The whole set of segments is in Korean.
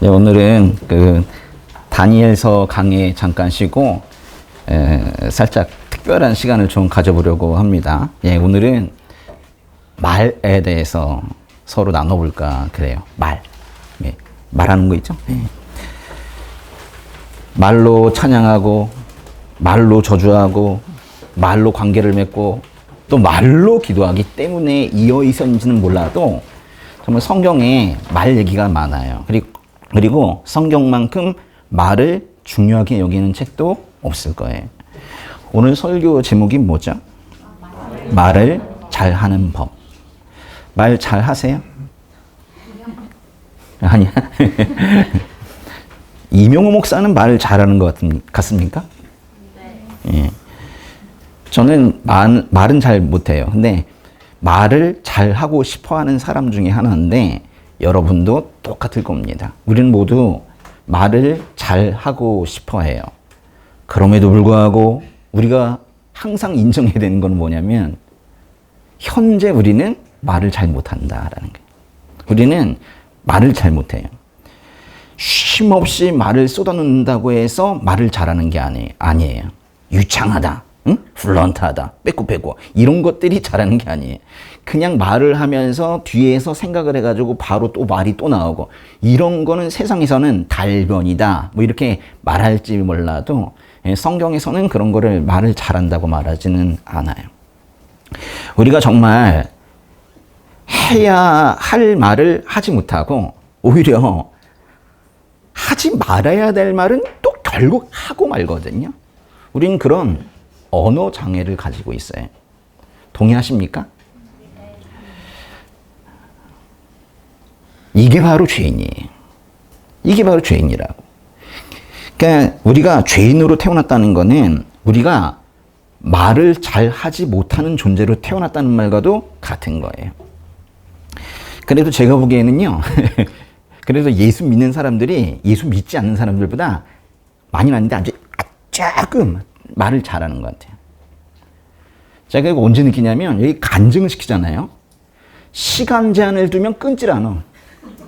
네, 오늘은 다니엘서 강의 잠깐 쉬고 살짝 특별한 시간을 좀 가져보려고 합니다. 예, 오늘은 말에 대해서 서로 나눠볼까 그래요. 말. 예, 말하는 거 있죠? 예. 말로 찬양하고, 말로 저주하고, 말로 관계를 맺고, 또 말로 기도하기 때문에 이어 있었는지는 몰라도 정말 성경에 말 얘기가 많아요. 그리고 성경만큼 말을 중요하게 여기는 책도 없을 거예요. 오늘 설교 제목이 뭐죠? 말을 잘하는 법. 말 잘하세요? 아니야. 이명호 목사는 말을 잘하는 것 같습니까? 네. 예. 저는 말은 잘 못해요. 근데 말을 잘하고 싶어하는 사람 중에 하나인데 여러분도 똑같을 겁니다. 우리는 모두 말을 잘하고 싶어해요. 그럼에도 불구하고 우리가 항상 인정해야 되는 건 뭐냐면 현재 우리는 말을 잘 못한다라는 거예요. 우리는 말을 잘 못해요. 쉼없이 말을 쏟아놓는다고 해서 말을 잘하는 게 아니에요. 유창하다, 응? 플런트하다, 빼꾸빼꾸 이런 것들이 잘하는 게 아니에요. 그냥 말을 하면서 뒤에서 생각을 해가지고 바로 또 말이 또 나오고 이런 거는 세상에서는 달변이다 뭐 이렇게 말할지 몰라도 성경에서는 그런 거를 말을 잘한다고 말하지는 않아요. 우리가 정말 해야 할 말을 하지 못하고 오히려 하지 말아야 될 말은 또 결국 하고 말거든요. 우리는 그런 언어 장애를 가지고 있어요. 동의하십니까? 이게 바로 죄인이에요. 이게 바로 죄인이라고. 그러니까 우리가 죄인으로 태어났다는 거는 우리가 말을 잘 하지 못하는 존재로 태어났다는 말과도 같은 거예요. 그래도 제가 보기에는요. 그래서 예수 믿는 사람들이 예수 믿지 않는 사람들보다 많이 많은데 아주 조금 말을 잘하는 것 같아요. 제가 이거 언제 느끼냐면 여기 간증을 시키잖아요. 시간 제한을 두면 끊질 않아.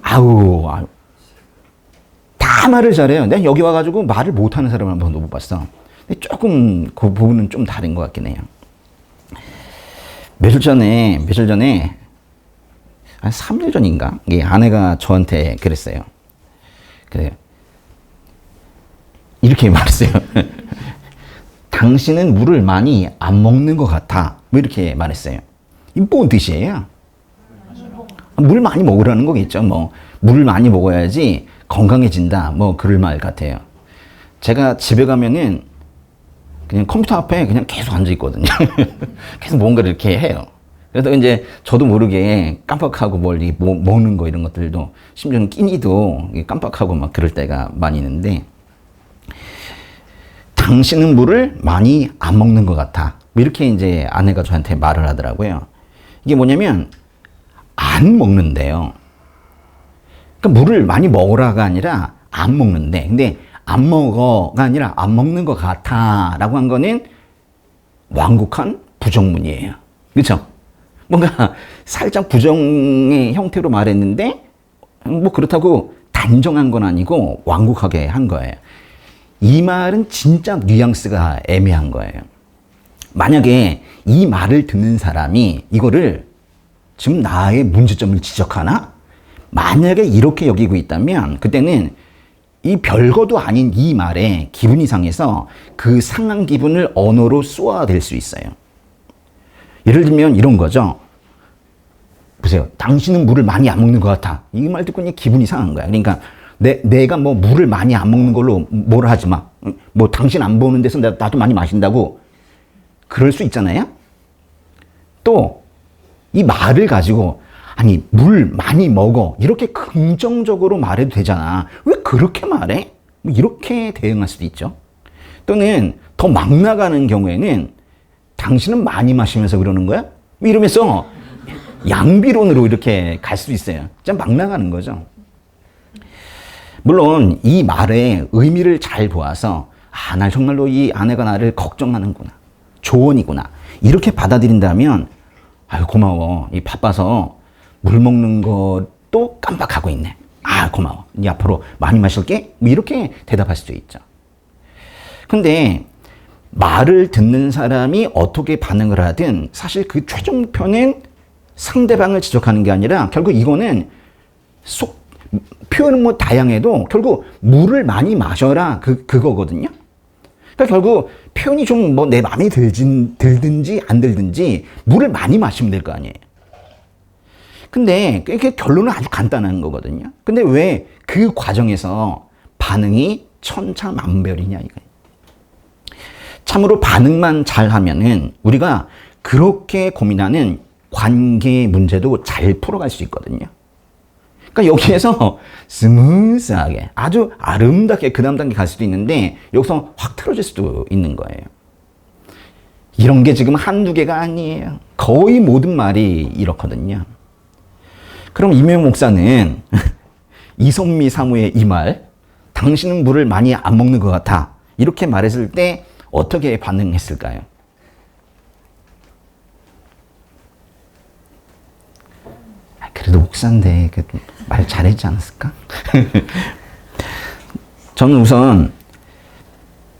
아우. 다 말을 잘해요. 내가 여기 와가지고 말을 못하는 사람을 한 번도 못 봤어. 근데 조금 그 부분은 좀 다른 것 같긴 해요. 며칠 전에 한 3일 전인가? 아내가 저한테 그랬어요. 그래요. 이렇게 말했어요. 당신은 물을 많이 안 먹는 것 같아. 뭐 이렇게 말했어요. 이 뭔 뜻이에요? 물 많이 먹으라는 거겠죠. 뭐 물을 많이 먹어야지 건강해진다. 뭐 그럴 말 같아요. 제가 집에 가면은 그냥 컴퓨터 앞에 그냥 계속 앉아 있거든요. 계속 뭔가를 이렇게 해요. 그래서 이제 저도 모르게 깜빡하고 먹는 거 이런 것들도 심지어는 끼니도 깜빡하고 막 그럴 때가 많이 있는데 당신은 물을 많이 안 먹는 것 같아. 이렇게 이제 아내가 저한테 말을 하더라고요. 이게 뭐냐면 안 먹는데요. 그러니까 물을 많이 먹으라가 아니라 안 먹는데, 근데 안 먹어가 아니라 안 먹는 것 같아라고 한 거는 완곡한 부정문이에요. 그렇죠? 뭔가 살짝 부정의 형태로 말했는데 뭐 그렇다고 단정한 건 아니고 완곡하게 한 거예요. 이 말은 진짜 뉘앙스가 애매한 거예요. 만약에 이 말을 듣는 사람이 이거를 지금 나의 문제점을 지적하나? 만약에 이렇게 여기고 있다면 그때는 이 별거도 아닌 이 말에 기분이 상해서 그 상한 기분을 언어로 쏘아댈 수 있어요. 예를 들면 이런 거죠. 보세요. 당신은 물을 많이 안 먹는 것 같아. 이 말 듣고 기분이 상한 거야. 그러니까 내가 뭐 물을 많이 안 먹는 걸로 뭐라 하지 마. 뭐 당신 안 보는 데서 나도 많이 마신다고 그럴 수 있잖아요. 또 이 말을 가지고 아니 물 많이 먹어 이렇게 긍정적으로 말해도 되잖아. 왜 그렇게 말해? 뭐 이렇게 대응할 수도 있죠. 또는 더 막 나가는 경우에는 당신은 많이 마시면서 그러는 거야? 이러면서 양비론으로 이렇게 갈 수도 있어요. 진짜 막 나가는 거죠. 물론 이 말의 의미를 잘 보아서 나 정말로 이 아내가 나를 걱정하는구나. 조언이구나. 이렇게 받아들인다면 아유 고마워. 이 바빠서 물 먹는 것도 깜빡하고 있네. 아, 고마워. 네 앞으로 많이 마실게. 뭐 이렇게 대답할 수도 있죠. 근데 말을 듣는 사람이 어떻게 반응을 하든 사실 그 최종 목표는 상대방을 지적하는 게 아니라 결국 이거는 표현은 뭐 다양해도 결국 물을 많이 마셔라 그거거든요. 그러니까 결국 표현이 좀 뭐 내 마음에 들든지 안 들든지 물을 많이 마시면 될 거 아니에요. 근데 이게 결론은 아주 간단한 거거든요. 근데 왜 그 과정에서 반응이 천차만별이냐 이거예요. 참으로 반응만 잘하면은 우리가 그렇게 고민하는 관계 문제도 잘 풀어갈 수 있거든요. 그러니까 여기에서 스무스하게 아주 아름답게 그 다음 단계 갈 수도 있는데 여기서 확 틀어질 수도 있는 거예요. 이런 게 지금 한두 개가 아니에요. 거의 모든 말이 이렇거든요. 그럼 이명호 목사는 이선미 사무의 이 말, 당신은 물을 많이 안 먹는 것 같아. 이렇게 말했을 때 어떻게 반응했을까요? 그래도 목사인데 말 잘했지 않았을까? 저는 우선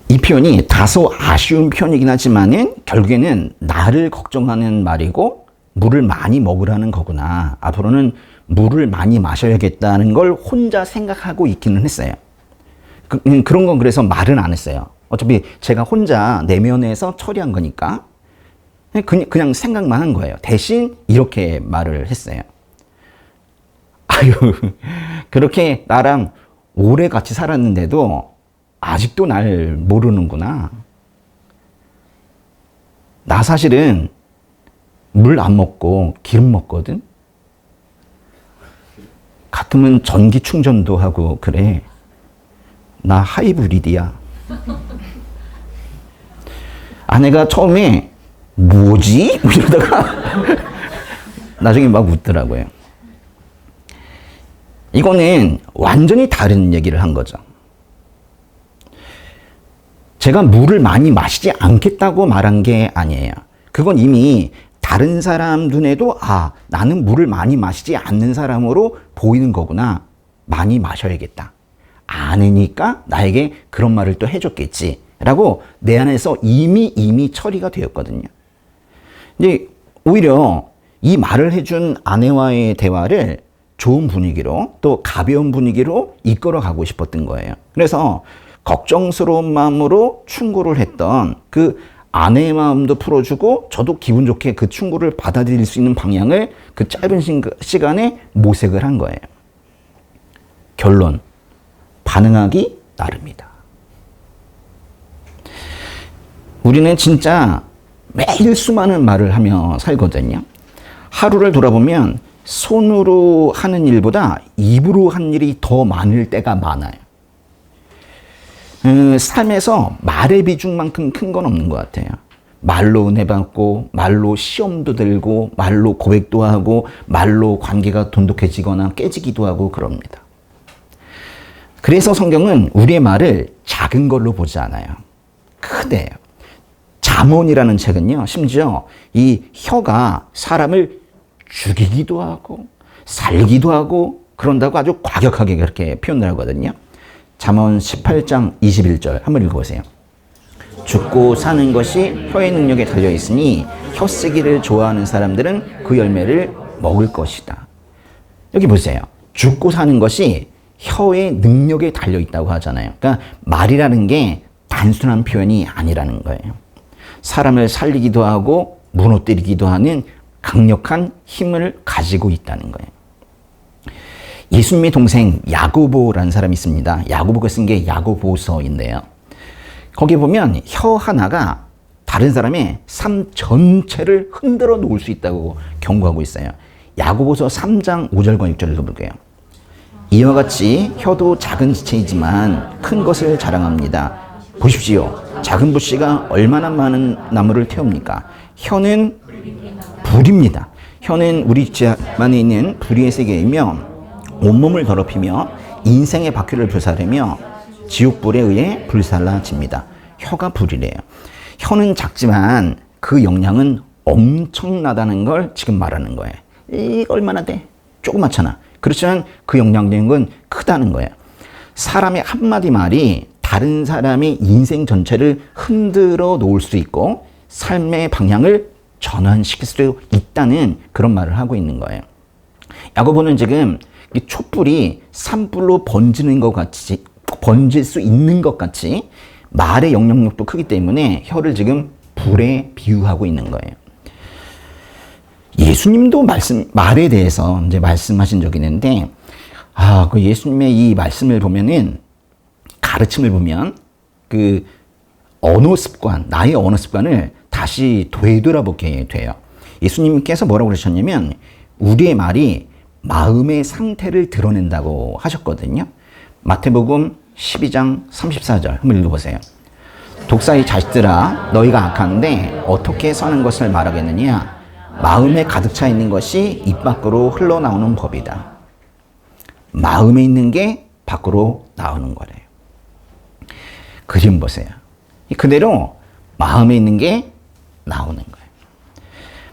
이 표현이 다소 아쉬운 표현이긴 하지만은 결국에는 나를 걱정하는 말이고 물을 많이 먹으라는 거구나. 앞으로는 물을 많이 마셔야겠다는 걸 혼자 생각하고 있기는 했어요. 그런 건 그래서 말은 안 했어요. 어차피 제가 혼자 내면에서 처리한 거니까 그냥 생각만 한 거예요. 대신 이렇게 말을 했어요. 아유, 그렇게 나랑 오래 같이 살았는데도 아직도 날 모르는구나. 나 사실은 물 안 먹고 기름 먹거든. 가끔은 전기 충전도 하고 그래. 나 하이브리드야. 아내가 처음에 뭐지? 이러다가 나중에 막 웃더라고요. 이거는 완전히 다른 얘기를 한 거죠. 제가 물을 많이 마시지 않겠다고 말한 게 아니에요. 그건 이미 다른 사람 눈에도 나는 물을 많이 마시지 않는 사람으로 보이는 거구나. 많이 마셔야겠다. 아내니까 나에게 그런 말을 또 해줬겠지. 라고 내 안에서 이미 처리가 되었거든요. 이제 오히려 이 말을 해준 아내와의 대화를 좋은 분위기로 또 가벼운 분위기로 이끌어 가고 싶었던 거예요. 그래서 걱정스러운 마음으로 충고를 했던 그 아내의 마음도 풀어주고 저도 기분 좋게 그 충고를 받아들일 수 있는 방향을 그 짧은 시간에 모색을 한 거예요. 결론, 반응하기 나름이다. 우리는 진짜 매일 수많은 말을 하며 살거든요. 하루를 돌아보면 손으로 하는 일보다 입으로 하는 일이 더 많을 때가 많아요. 삶에서 말의 비중만큼 큰 건 없는 것 같아요. 말로 은혜 받고, 말로 시험도 들고, 말로 고백도 하고, 말로 관계가 돈독해지거나 깨지기도 하고 그럽니다. 그래서 성경은 우리의 말을 작은 걸로 보지 않아요. 크대요. 잠언이라는 책은요, 심지어 이 혀가 사람을 죽이기도 하고, 살기도 하고, 그런다고 아주 과격하게 그렇게 표현을 하거든요. 잠언 18장 21절 한번 읽어보세요. 죽고 사는 것이 혀의 능력에 달려있으니 혀쓰기를 좋아하는 사람들은 그 열매를 먹을 것이다. 여기 보세요. 죽고 사는 것이 혀의 능력에 달려있다고 하잖아요. 그러니까 말이라는 게 단순한 표현이 아니라는 거예요. 사람을 살리기도 하고 무너뜨리기도 하는 강력한 힘을 가지고 있다는 거예요. 예수님의 동생 야고보라는 사람이 있습니다. 야고보가 쓴 게 야고보서인데요. 거기 보면 혀 하나가 다른 사람의 삶 전체를 흔들어 놓을 수 있다고 경고하고 있어요. 야고보서 3장 5절과 6절 읽어볼게요. 이와 같이 혀도 작은 지체이지만 큰 것을 자랑합니다. 보십시오. 작은 부씨가 얼마나 많은 나무를 태웁니까? 혀는 불입니다. 혀는 우리 집안에 있는 불의의 세계이며 온몸을 더럽히며 인생의 바퀴를 불사르며 지옥불에 의해 불살라집니다. 혀가 불이래요. 혀는 작지만 그 영향은 엄청나다는 걸 지금 말하는 거예요. 이거 얼마나 돼? 조그맣잖아. 그렇지만 그 영향력은 크다는 거예요. 사람의 한마디 말이 다른 사람의 인생 전체를 흔들어 놓을 수 있고 삶의 방향을 전환시킬 수도 있다는 그런 말을 하고 있는 거예요. 야고보는 지금 이 촛불이 산불로 번지는 것 같이, 번질 수 있는 것 같이 말의 영향력도 크기 때문에 혀를 지금 불에 비유하고 있는 거예요. 예수님도 말에 대해서 이제 말씀하신 적이 있는데, 그 예수님의 이 말씀을 보면은, 가르침을 보면, 그 언어 습관, 나의 언어 습관을 다시 되돌아보게 돼요. 예수님께서 뭐라고 그러셨냐면, 우리의 말이 마음의 상태를 드러낸다고 하셨거든요. 마태복음 12장 34절 한번 읽어보세요. 독사의 자식들아, 너희가 악하는데 어떻게 사는 것을 말하겠느냐? 마음에 가득 차 있는 것이 입 밖으로 흘러나오는 법이다. 마음에 있는 게 밖으로 나오는 거래요. 그림 보세요. 그대로 마음에 있는 게 나오는 거예요.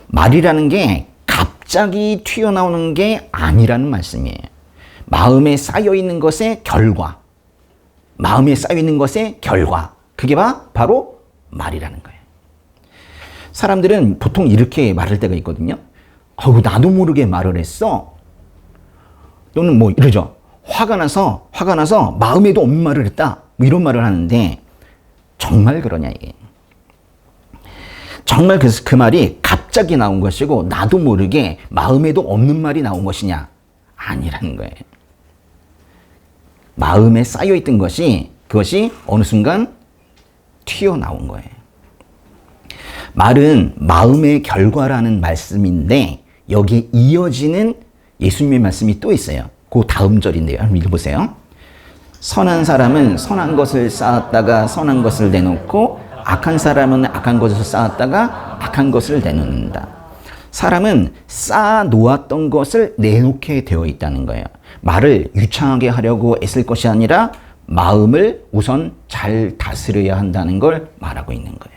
말이라는 게 갑자기 튀어나오는 게 아니라는 말씀이에요. 마음에 쌓여 있는 것의 결과. 마음에 쌓여 있는 것의 결과. 그게 바로 말이라는 거예요. 사람들은 보통 이렇게 말할 때가 있거든요. 나도 모르게 말을 했어. 또는 뭐 이러죠. 화가 나서 마음에도 없는 말을 했다. 뭐 이런 말을 하는데 정말 그러냐 이게. 정말 그 말이 갑자기 나온 것이고 나도 모르게 마음에도 없는 말이 나온 것이냐? 아니라는 거예요. 마음에 쌓여있던 그것이 어느 순간 튀어나온 거예요. 말은 마음의 결과라는 말씀인데 여기 이어지는 예수님의 말씀이 또 있어요. 그 다음 절인데요. 한번 읽어보세요. 선한 사람은 선한 것을 쌓았다가 선한 것을 내놓고 악한 사람은 악한 것을 쌓았다가 악한 것을 내놓는다. 사람은 쌓아놓았던 것을 내놓게 되어 있다는 거예요. 말을 유창하게 하려고 애쓸 것이 아니라 마음을 우선 잘 다스려야 한다는 걸 말하고 있는 거예요.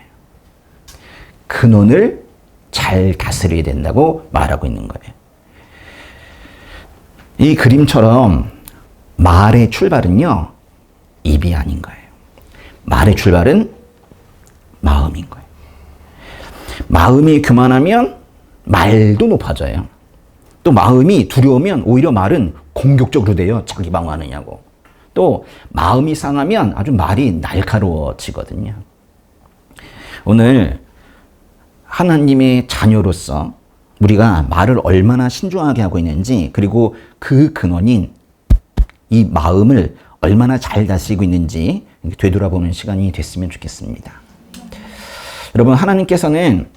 근원을 잘 다스려야 된다고 말하고 있는 거예요. 이 그림처럼 말의 출발은요, 입이 아닌 거예요. 말의 출발은 마음인 거예요. 마음이 교만하면 말도 높아져요. 또 마음이 두려우면 오히려 말은 공격적으로 돼요. 자기 방어하느냐고. 또 마음이 상하면 아주 말이 날카로워지거든요. 오늘 하나님의 자녀로서 우리가 말을 얼마나 신중하게 하고 있는지, 그리고 그 근원인 이 마음을 얼마나 잘 다스리고 있는지 되돌아보는 시간이 됐으면 좋겠습니다. 여러분, 하나님께서는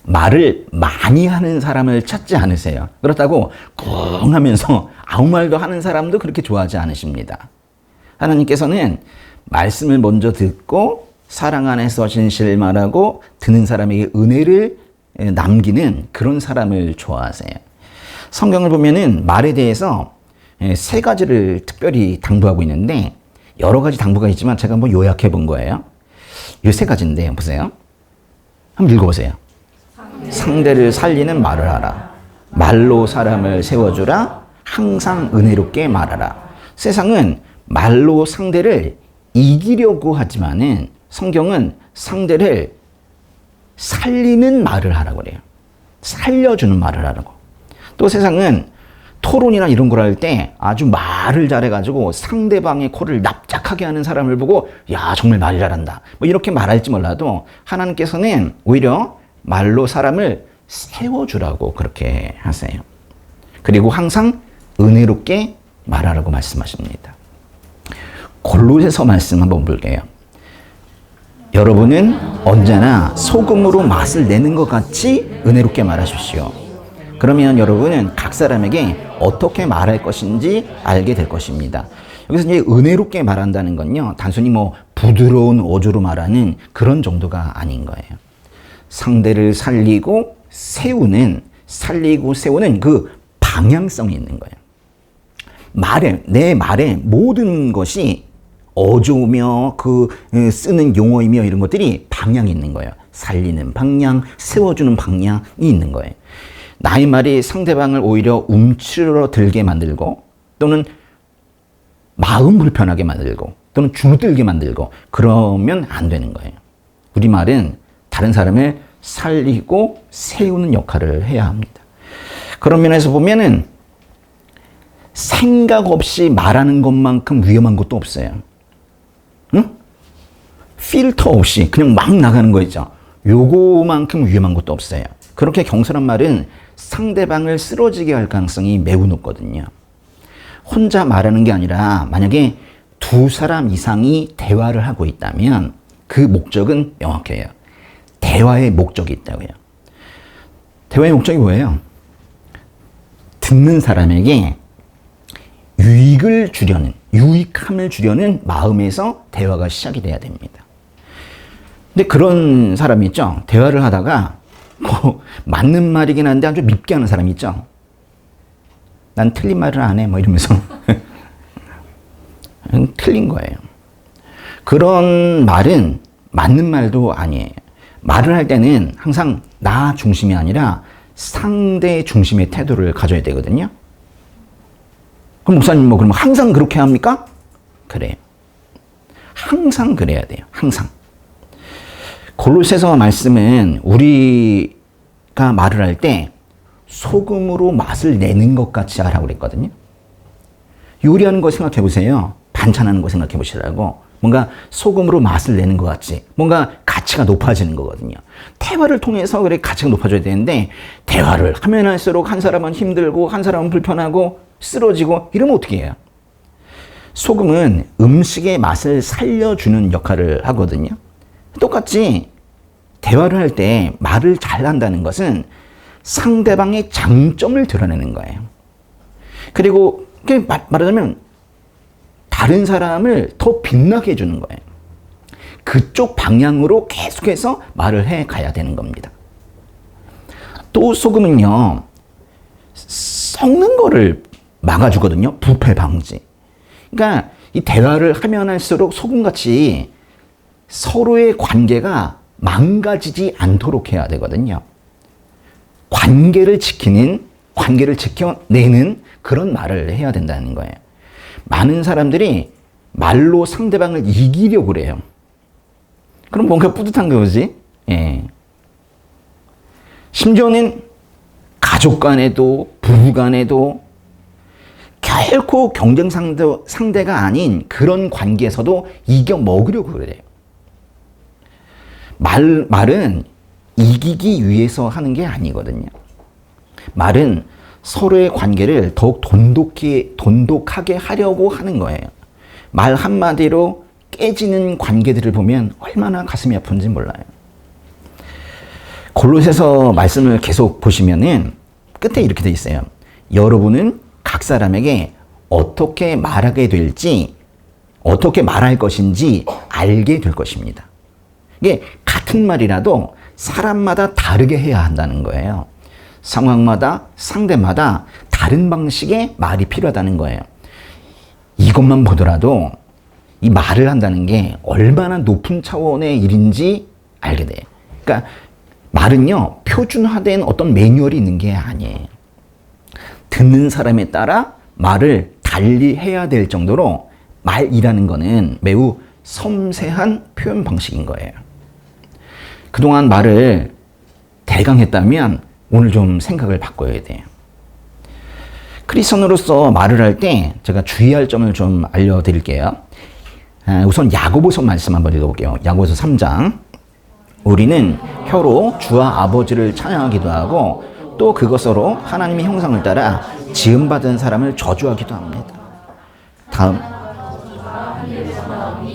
말을 많이 하는 사람을 찾지 않으세요. 그렇다고 꿍 하면서 아무 말도 하는 사람도 그렇게 좋아하지 않으십니다. 하나님께서는 말씀을 먼저 듣고 사랑 안에서 진실을 말하고 듣는 사람에게 은혜를 남기는 그런 사람을 좋아하세요. 성경을 보면은 말에 대해서 세 가지를 특별히 당부하고 있는데, 여러 가지 당부가 있지만 제가 한번 요약해 본 거예요. 이 세 가지인데 보세요. 한번 읽어보세요. 상대를 살리는 말을 하라. 말로 사람을 세워주라. 항상 은혜롭게 말하라. 세상은 말로 상대를 이기려고 하지만은 성경은 상대를 살리는 말을 하라고 그래요. 살려주는 말을 하라고. 또 세상은 토론이나 이런 걸 할 때 아주 말을 잘해가지고 상대방의 코를 납작하게 하는 사람을 보고 야, 정말 말 잘한다, 뭐 이렇게 말할지 몰라도 하나님께서는 오히려 말로 사람을 세워주라고 그렇게 하세요. 그리고 항상 은혜롭게 말하라고 말씀하십니다. 골로새서 말씀 한번 볼게요. 여러분은 언제나 소금으로 맛을 내는 것 같이 은혜롭게 말하십시오. 그러면 여러분은 각 사람에게 어떻게 말할 것인지 알게 될 것입니다. 여기서 이제 은혜롭게 말한다는 건요, 단순히 뭐 부드러운 어조로 말하는 그런 정도가 아닌 거예요. 상대를 살리고 세우는 그 방향성이 있는 거예요. 내 말의 모든 것이 어조며 쓰는 용어이며 이런 것들이 방향이 있는 거예요. 살리는 방향, 세워주는 방향이 있는 거예요. 나의 말이 상대방을 오히려 움츠러들게 만들고 또는 마음 불편하게 만들고 또는 주눅들게 만들고 그러면 안 되는 거예요. 우리 말은 다른 사람을 살리고 세우는 역할을 해야 합니다. 그런 면에서 보면은 생각 없이 말하는 것만큼 위험한 것도 없어요. 응? 필터 없이 그냥 막 나가는 거 있죠. 요거만큼 위험한 것도 없어요. 그렇게 경솔한 말은 상대방을 쓰러지게 할 가능성이 매우 높거든요. 혼자 말하는 게 아니라 만약에 두 사람 이상이 대화를 하고 있다면 그 목적은 명확해요. 대화의 목적이 있다고요. 대화의 목적이 뭐예요? 듣는 사람에게 유익함을 주려는 마음에서 대화가 시작이 돼야 됩니다. 근데 그런 사람이 있죠. 대화를 하다가 맞는 말이긴 한데 아주 밉게 하는 사람이 있죠. 난 틀린 말을 안 해. 이러면서. 틀린 거예요. 그런 말은 맞는 말도 아니에요. 말을 할 때는 항상 나 중심이 아니라 상대 중심의 태도를 가져야 되거든요. 그럼 목사님 그러면 항상 그렇게 합니까? 그래요. 항상 그래야 돼요. 항상. 골로새서 말씀은 우리가 말을 할 때 소금으로 맛을 내는 것 같이 하라고 그랬거든요. 요리하는 거 생각해 보세요. 반찬하는 거 생각해 보시라고. 뭔가 소금으로 맛을 내는 것 같이 뭔가 가치가 높아지는 거거든요. 대화를 통해서 그래 가치가 높아져야 되는데 대화를 하면 할수록 한 사람은 힘들고 한 사람은 불편하고 쓰러지고 이러면 어떻게 해요? 소금은 음식의 맛을 살려주는 역할을 하거든요. 똑같이 대화를 할 때 말을 잘 한다는 것은 상대방의 장점을 드러내는 거예요. 그리고 말하자면 다른 사람을 더 빛나게 해주는 거예요. 그쪽 방향으로 계속해서 말을 해 가야 되는 겁니다. 또 소금은요, 썩는 거를 막아주거든요. 부패 방지. 그러니까 이 대화를 하면 할수록 소금같이 서로의 관계가 망가지지 않도록 해야 되거든요. 관계를 지켜내는 그런 말을 해야 된다는 거예요. 많은 사람들이 말로 상대방을 이기려고 그래요. 그럼 뭔가 뿌듯한 거지? 예. 심지어는 가족 간에도 부부 간에도 결코 경쟁 상대가 아닌 그런 관계에서도 이겨 먹으려고 그래요. 말은 이기기 위해서 하는 게 아니거든요. 말은 서로의 관계를 더욱 돈독하게 하려고 하는 거예요. 말 한마디로 깨지는 관계들을 보면 얼마나 가슴이 아픈지 몰라요. 골로새서 말씀을 계속 보시면은 끝에 이렇게 돼 있어요. 여러분은 각 사람에게 어떻게 말하게 될지, 어떻게 말할 것인지 알게 될 것입니다. 이게 같은 말이라도 사람마다 다르게 해야 한다는 거예요. 상황마다, 상대마다 다른 방식의 말이 필요하다는 거예요. 이것만 보더라도 이 말을 한다는 게 얼마나 높은 차원의 일인지 알게 돼요. 그러니까 말은요, 표준화된 어떤 매뉴얼이 있는 게 아니에요. 듣는 사람에 따라 말을 달리 해야 될 정도로 말이라는 거는 매우 섬세한 표현 방식인 거예요. 그동안 말을 대강 했다면 오늘 좀 생각을 바꿔야 돼요. 크리스천으로서 말을 할 때 제가 주의할 점을 좀 알려드릴게요. 우선 야고보서 말씀 한번 읽어볼게요. 야고보서 3장. 우리는 혀로 주와 아버지를 찬양하기도 하고 또 그것으로 하나님의 형상을 따라 지음받은 사람을 저주하기도 합니다. 다음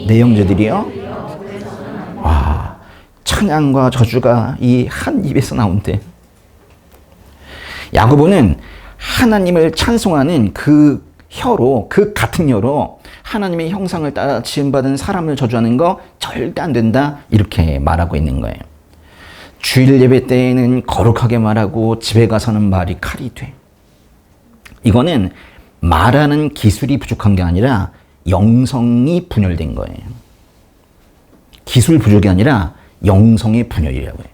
내용들이요. 와, 찬양과 저주가 이 한 입에서 나온대. 야고보는 하나님을 찬송하는 그 혀로, 그 같은 혀로 하나님의 형상을 따라 지음받은 사람을 저주하는 거 절대 안 된다, 이렇게 말하고 있는 거예요. 주일 예배 때에는 거룩하게 말하고 집에 가서는 말이 칼이 돼. 이거는 말하는 기술이 부족한 게 아니라 영성이 분열된 거예요. 기술 부족이 아니라 영성의 분열이라고 해요.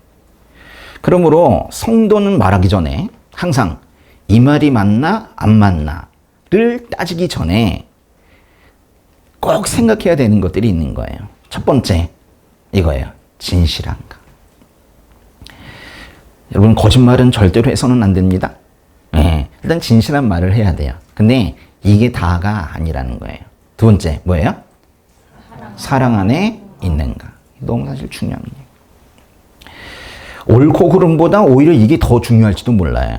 그러므로 성도는 말하기 전에 항상 이 말이 맞나 안 맞나를 따지기 전에 꼭 생각해야 되는 것들이 있는 거예요. 첫 번째 이거예요. 진실한가. 여러분 거짓말은 절대로 해서는 안 됩니다. 네, 일단 진실한 말을 해야 돼요. 근데 이게 다가 아니라는 거예요. 두 번째 뭐예요? 사랑 안에 있는가. 너무 사실 중요한 거예요. 옳고 그름보다 오히려 이게 더 중요할지도 몰라요.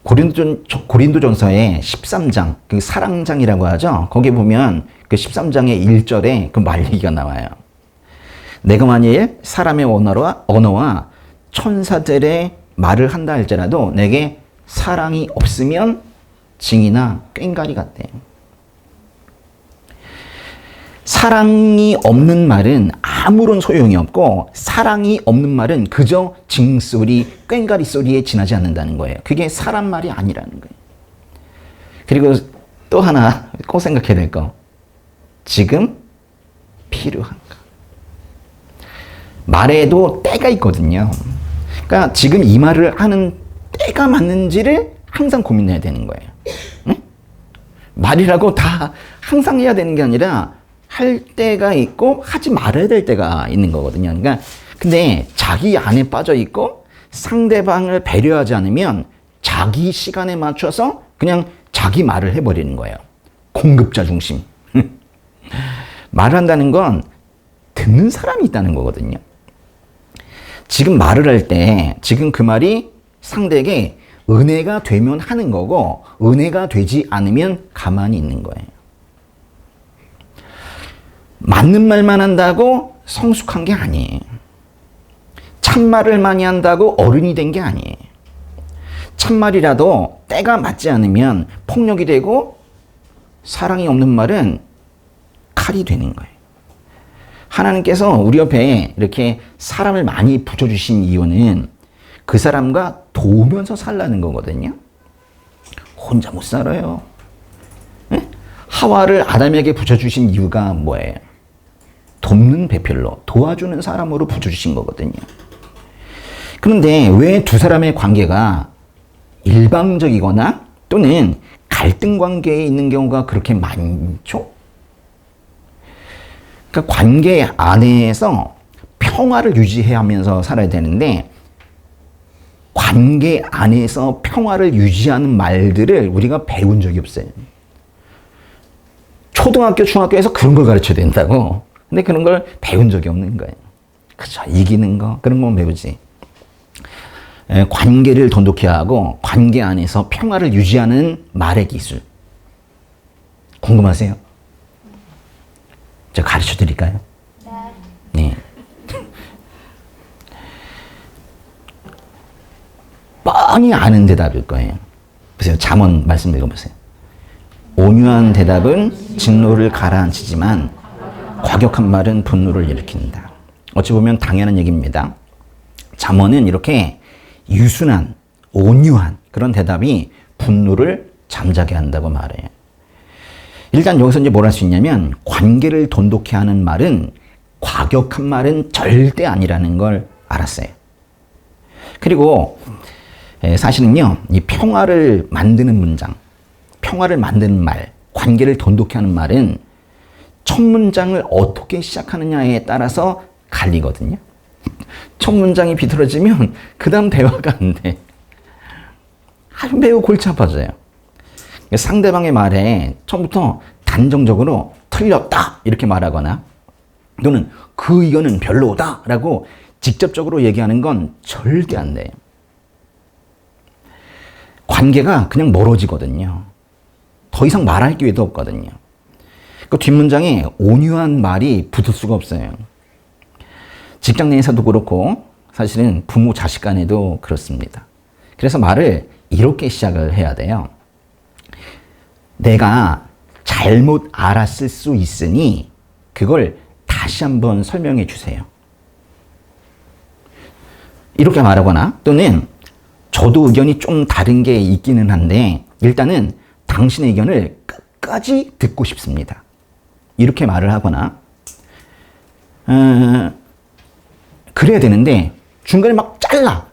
고린도전서의 13장, 그 사랑장이라고 하죠. 거기 보면 그 13장의 1절에 그 말 얘기가 나와요. 내가 만일 사람의 언어와 천사들의 말을 한다 할지라도 내게 사랑이 없으면 징이나 꽹과리 같대요. 사랑이 없는 말은 아무런 소용이 없고 사랑이 없는 말은 그저 징소리, 꽹과리 소리에 지나지 않는다는 거예요. 그게 사람 말이 아니라는 거예요. 그리고 또 하나 꼭 생각해야 될 거. 지금 필요한가. 말에도 때가 있거든요. 그러니까 지금 이 말을 하는 때가 맞는지를 항상 고민해야 되는 거예요. 응? 말이라고 다 항상 해야 되는 게 아니라 할 때가 있고 하지 말아야 될 때가 있는 거거든요. 그러니까 근데 자기 안에 빠져 있고 상대방을 배려하지 않으면 자기 시간에 맞춰서 그냥 자기 말을 해버리는 거예요. 공급자 중심. 말한다는 건 듣는 사람이 있다는 거거든요. 지금 말을 할 때 지금 그 말이 상대에게 은혜가 되면 하는 거고 은혜가 되지 않으면 가만히 있는 거예요. 맞는 말만 한다고 성숙한 게 아니에요. 참말을 많이 한다고 어른이 된 게 아니에요. 참말이라도 때가 맞지 않으면 폭력이 되고 사랑이 없는 말은 칼이 되는 거예요. 하나님께서 우리 옆에 이렇게 사람을 많이 붙여주신 이유는 그 사람과 도우면서 살라는 거거든요. 혼자 못 살아요. 네? 하와를 아담에게 붙여주신 이유가 뭐예요? 돕는 배필로, 도와주는 사람으로 붙여주신 거거든요. 그런데 왜 두 사람의 관계가 일방적이거나 또는 갈등 관계에 있는 경우가 그렇게 많죠? 그러니까 관계 안에서 평화를 유지해야 하면서 살아야 되는데 관계 안에서 평화를 유지하는 말들을 우리가 배운 적이 없어요. 초등학교, 중학교에서 그런 걸 가르쳐야 된다고. 근데 그런 걸 배운 적이 없는 거예요. 그죠? 이기는 거, 그런 건 배우지. 관계를 돈독히 하고 관계 안에서 평화를 유지하는 말의 기술. 궁금하세요? 제가 가르쳐 드릴까요? 네. 뻔히 아는 대답일 거예요. 보세요. 잠언 말씀 읽어보세요. 온유한 대답은 진노를 가라앉히지만 과격한 말은 분노를 일으킨다. 어찌 보면 당연한 얘기입니다. 잠언은 이렇게 유순한, 온유한 그런 대답이 분노를 잠자게 한다고 말해요. 일단 여기서 이제 뭘 할 수 있냐면 관계를 돈독히 하는 말은 과격한 말은 절대 아니라는 걸 알았어요. 그리고 사실은요, 이 평화를 만드는 문장, 평화를 만드는 말, 관계를 돈독히 하는 말은 첫 문장을 어떻게 시작하느냐에 따라서 갈리거든요. 첫 문장이 비틀어지면 그 다음 대화가 안 돼. 아주 매우 골치 아파져요. 상대방의 말에 처음부터 단정적으로 틀렸다 이렇게 말하거나 또는 그 의견은 별로다 라고 직접적으로 얘기하는 건 절대 안 돼요. 관계가 그냥 멀어지거든요. 더 이상 말할 기회도 없거든요. 그 뒷문장에 온유한 말이 붙을 수가 없어요. 직장 내에서도 그렇고 사실은 부모 자식 간에도 그렇습니다. 그래서 말을 이렇게 시작을 해야 돼요. 내가 잘못 알았을 수 있으니 그걸 다시 한번 설명해 주세요. 이렇게 말하거나 또는 저도 의견이 좀 다른 게 있기는 한데 일단은 당신의 의견을 끝까지 듣고 싶습니다. 이렇게 말을 하거나 그래야 되는데 중간에 막 잘라.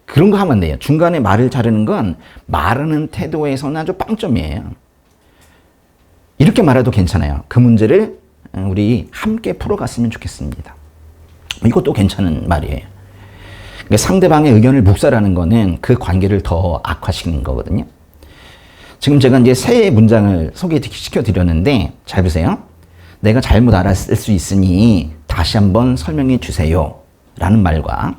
그런 거 하면 안 돼요. 중간에 말을 자르는 건 말하는 태도에서는 아주 빵점이에요. 이렇게 말해도 괜찮아요. 그 문제를 우리 함께 풀어갔으면 좋겠습니다. 이것도 괜찮은 말이에요. 그러니까 상대방의 의견을 묵살하는 거는 그 관계를 더 악화시키는 거거든요. 지금 제가 이제 세 문장을 소개시켜 드렸는데 잘 보세요. 내가 잘못 알았을 수 있으니 다시 한번 설명해 주세요. 라는 말과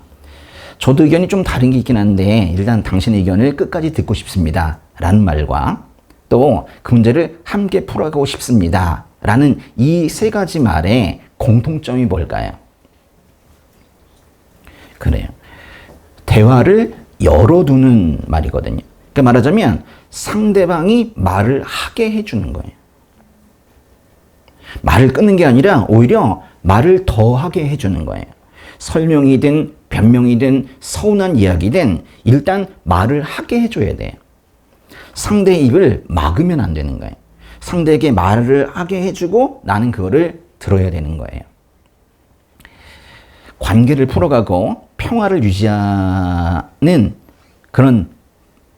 저도 의견이 좀 다른 게 있긴 한데 일단 당신의 의견을 끝까지 듣고 싶습니다. 라는 말과 또 그 문제를 함께 풀어가고 싶습니다. 라는 이 세 가지 말의 공통점이 뭘까요? 그래요. 대화를 열어두는 말이거든요. 그러니까 말하자면 상대방이 말을 하게 해주는 거예요. 말을 끊는 게 아니라 오히려 말을 더 하게 해주는 거예요. 설명이든 변명이든 서운한 이야기든 일단 말을 하게 해줘야 돼요. 상대의 입을 막으면 안 되는 거예요. 상대에게 말을 하게 해주고 나는 그거를 들어야 되는 거예요. 관계를 풀어가고 평화를 유지하는 그런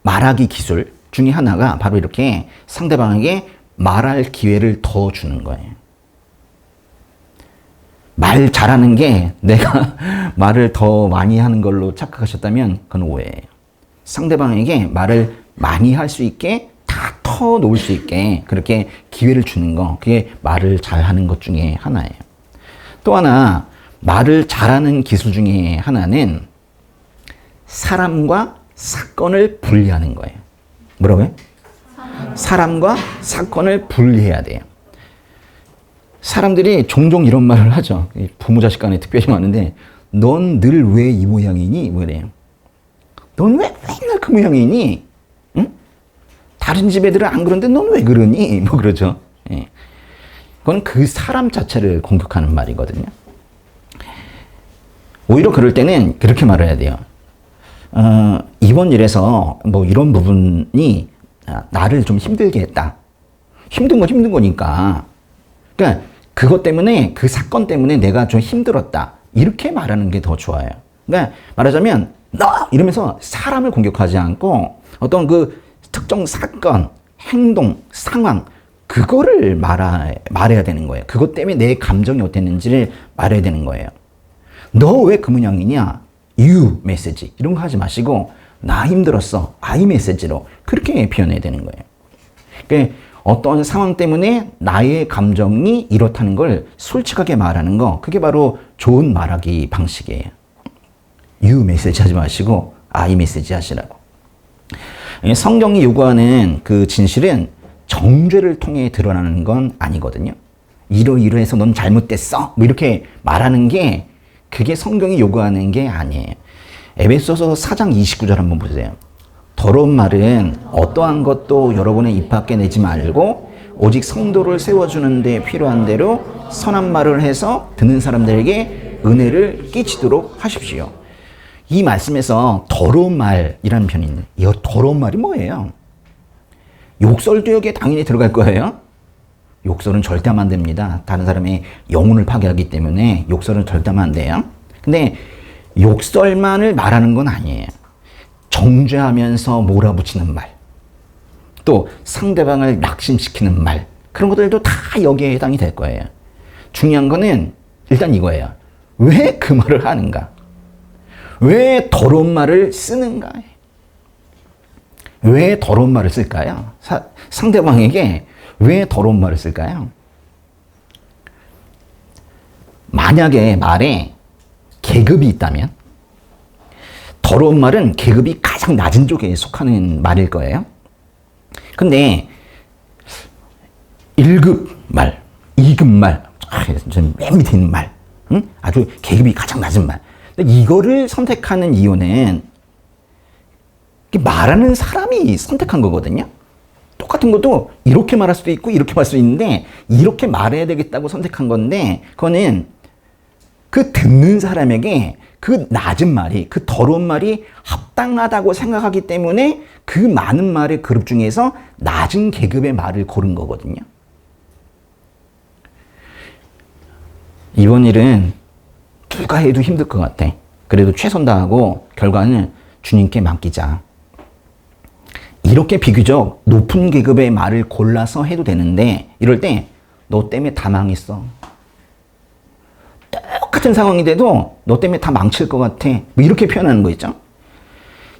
말하기 기술 중에 하나가 바로 이렇게 상대방에게 말할 기회를 더 주는 거예요. 말 잘하는 게 내가 말을 더 많이 하는 걸로 착각하셨다면 그건 오해예요. 상대방에게 말을 많이 할 수 있게 다 터놓을 수 있게 그렇게 기회를 주는 거, 그게 말을 잘하는 것 중에 하나예요. 또 하나 말을 잘하는 기술 중에 하나는 사람과 사건을 분리하는 거예요. 뭐라고요? 사람과 사건을 분리해야 돼요. 사람들이 종종 이런 말을 하죠. 부모 자식 간에 특별히 많은데 넌 늘 왜 이 모양이니? 뭐 이래요. 넌 왜 맨날 그 모양이니? 응? 다른 집 애들은 안 그런데 넌 왜 그러니? 뭐 그러죠. 예. 그건 그 사람 자체를 공격하는 말이거든요. 오히려 그럴 때는 그렇게 말해야 돼요. 이번 일에서 뭐 이런 부분이 나를 좀 힘들게 했다. 힘든 건 힘든 거니까. 그러니까 그것 때문에 그 사건 때문에 내가 좀 힘들었다. 이렇게 말하는 게 더 좋아요. 그러니까 말하자면 너 이러면서 사람을 공격하지 않고 어떤 그 특정 사건, 행동, 상황 그거를 말해야 되는 거예요. 그것 때문에 내 감정이 어땠는지를 말해야 되는 거예요. 너 왜 그 모양이냐? You 메시지 이런 거 하지 마시고 나 힘들었어. I 메시지로 그렇게 표현해야 되는 거예요. 그러니까 어떤 상황 때문에 나의 감정이 이렇다는 걸 솔직하게 말하는 거 그게 바로 좋은 말하기 방식이에요. You 메시지 하지 마시고 I 메시지 하시라고. 성경이 요구하는 그 진실은 정죄를 통해 드러나는 건 아니거든요. 이러이러해서 넌 잘못됐어. 뭐 이렇게 말하는 게 그게 성경이 요구하는 게 아니에요. 에베소서 4장 29절 한번 보세요. 더러운 말은 어떠한 것도 여러분의 입 밖에 내지 말고 오직 성도를 세워주는 데 필요한 대로 선한 말을 해서 듣는 사람들에게 은혜를 끼치도록 하십시오. 이 말씀에서 더러운 말이라는 편이 있는데 이 더러운 말이 뭐예요? 욕설도 여기에 당연히 들어갈 거예요. 욕설은 절대 하면 안 됩니다. 다른 사람의 영혼을 파괴하기 때문에 욕설은 절대 하면 안 돼요. 근데 욕설만을 말하는 건 아니에요. 정죄하면서 몰아붙이는 말, 또 상대방을 낙심시키는 말, 그런 것들도 다 여기에 해당이 될 거예요. 중요한 거는 일단 이거예요. 왜 그 말을 하는가? 왜 더러운 말을 쓰는가? 왜 더러운 말을 쓸까요? 상대방에게 왜 더러운 말을 쓸까요? 만약에 말에 계급이 있다면 더러운 말은 계급이 가장 낮은 쪽에 속하는 말일 거예요. 근데 1급 말, 2급 말, 맨 밑에 있는 말, 응? 아주 계급이 가장 낮은 말. 근데 이거를 선택하는 이유는 말하는 사람이 선택한 거거든요. 똑같은 것도 이렇게 말할 수도 있고 이렇게 말할 수도 있는데 이렇게 말해야 되겠다고 선택한 건데 그거는 그 듣는 사람에게 그 낮은 말이, 그 더러운 말이 합당하다고 생각하기 때문에 그 많은 말의 그룹 중에서 낮은 계급의 말을 고른 거거든요. 이번 일은 누가 해도 힘들 것 같아. 그래도 최선 다하고 결과는 주님께 맡기자. 이렇게 비교적 높은 계급의 말을 골라서 해도 되는데 이럴 때 너 때문에 다 망했어. 똑같은 상황이 돼도 너 때문에 다 망칠 것 같아. 뭐 이렇게 표현하는 거 있죠.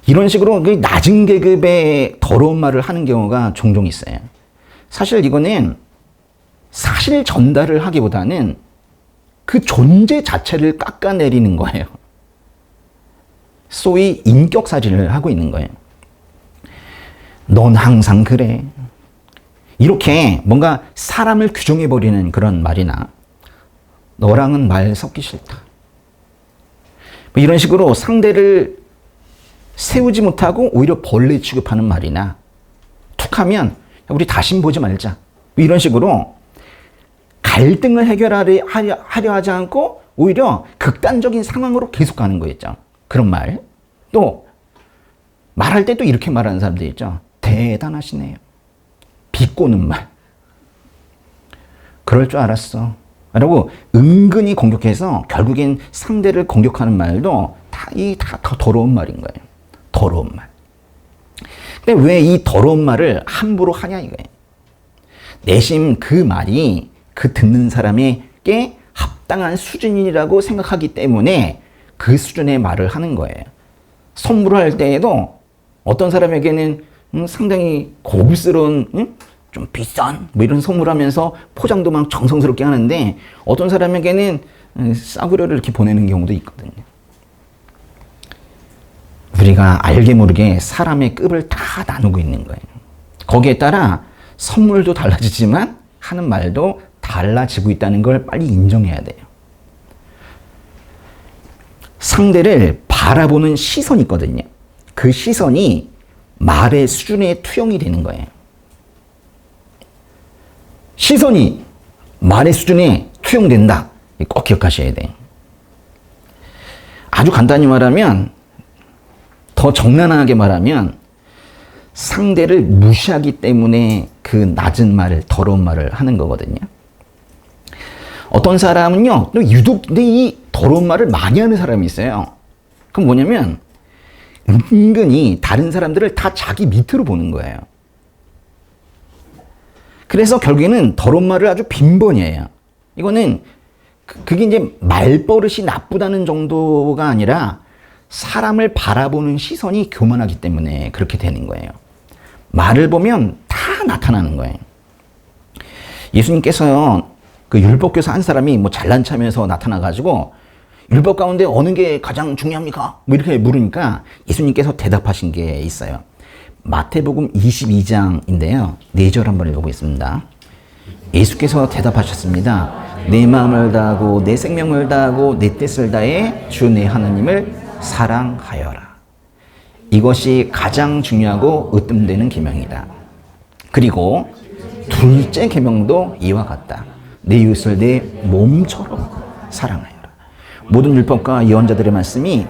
이런 식으로 낮은 계급의 더러운 말을 하는 경우가 종종 있어요. 사실 이거는 사실 전달을 하기보다는 그 존재 자체를 깎아내리는 거예요. 소위 인격살인을 하고 있는 거예요. 넌 항상 그래. 이렇게 뭔가 사람을 규정해버리는 그런 말이나 너랑은 말 섞기 싫다. 뭐 이런 식으로 상대를 세우지 못하고 오히려 벌레 취급하는 말이나 툭하면 우리 다신 보지 말자. 뭐 이런 식으로 갈등을 해결하려 하지 않고 오히려 극단적인 상황으로 계속 가는 거 있죠. 그런 말. 또 말할 때 또 이렇게 말하는 사람들 있죠. 대단하시네요. 비꼬는 말. 그럴 줄 알았어. 라고 은근히 공격해서 결국엔 상대를 공격하는 말도 다 더러운 말인 거예요. 더러운 말. 근데 왜 이 더러운 말을 함부로 하냐 이거예요. 내심 그 말이 그 듣는 사람에게 합당한 수준이라고 생각하기 때문에 그 수준의 말을 하는 거예요. 선물을 할 때에도 어떤 사람에게는 상당히 고급스러운 좀 비싼 뭐 이런 선물하면서 포장도 막 정성스럽게 하는데 어떤 사람에게는 싸구려를 이렇게 보내는 경우도 있거든요. 우리가 알게 모르게 사람의 급을 다 나누고 있는 거예요. 거기에 따라 선물도 달라지지만 하는 말도 달라지고 있다는 걸 빨리 인정해야 돼요. 상대를 바라보는 시선이 있거든요. 그 시선이 말의 수준에 투영이 되는 거예요. 시선이 말의 수준에 투영된다. 꼭 기억하셔야 돼요. 아주 간단히 말하면, 더 적나라하게 말하면 상대를 무시하기 때문에 그 낮은 말을, 더러운 말을 하는 거거든요. 어떤 사람은요, 또 유독 이 더러운 말을 많이 하는 사람이 있어요. 그럼 뭐냐면 은근히 다른 사람들을 다 자기 밑으로 보는 거예요. 그래서 결국에는 더러운 말을 아주 빈번히 해요. 이거는 그게 이제 말버릇이 나쁘다는 정도가 아니라 사람을 바라보는 시선이 교만하기 때문에 그렇게 되는 거예요. 말을 보면 다 나타나는 거예요. 예수님께서요, 그 율법교사 한 사람이 뭐 잘난 척하면서 나타나가지고 율법 가운데 어느 게 가장 중요합니까? 뭐 이렇게 물으니까 예수님께서 대답하신 게 있어요. 마태복음 22장인데요. 4절 한번 읽어보겠습니다. 예수께서 대답하셨습니다. 내 마음을 다하고 내 생명을 다하고 내 뜻을 다해 주 내 하나님을 사랑하여라. 이것이 가장 중요하고 으뜸되는 계명이다. 그리고 둘째 계명도 이와 같다. 내 이웃을 내 몸처럼 사랑하여라. 모든 율법과 예언자들의 말씀이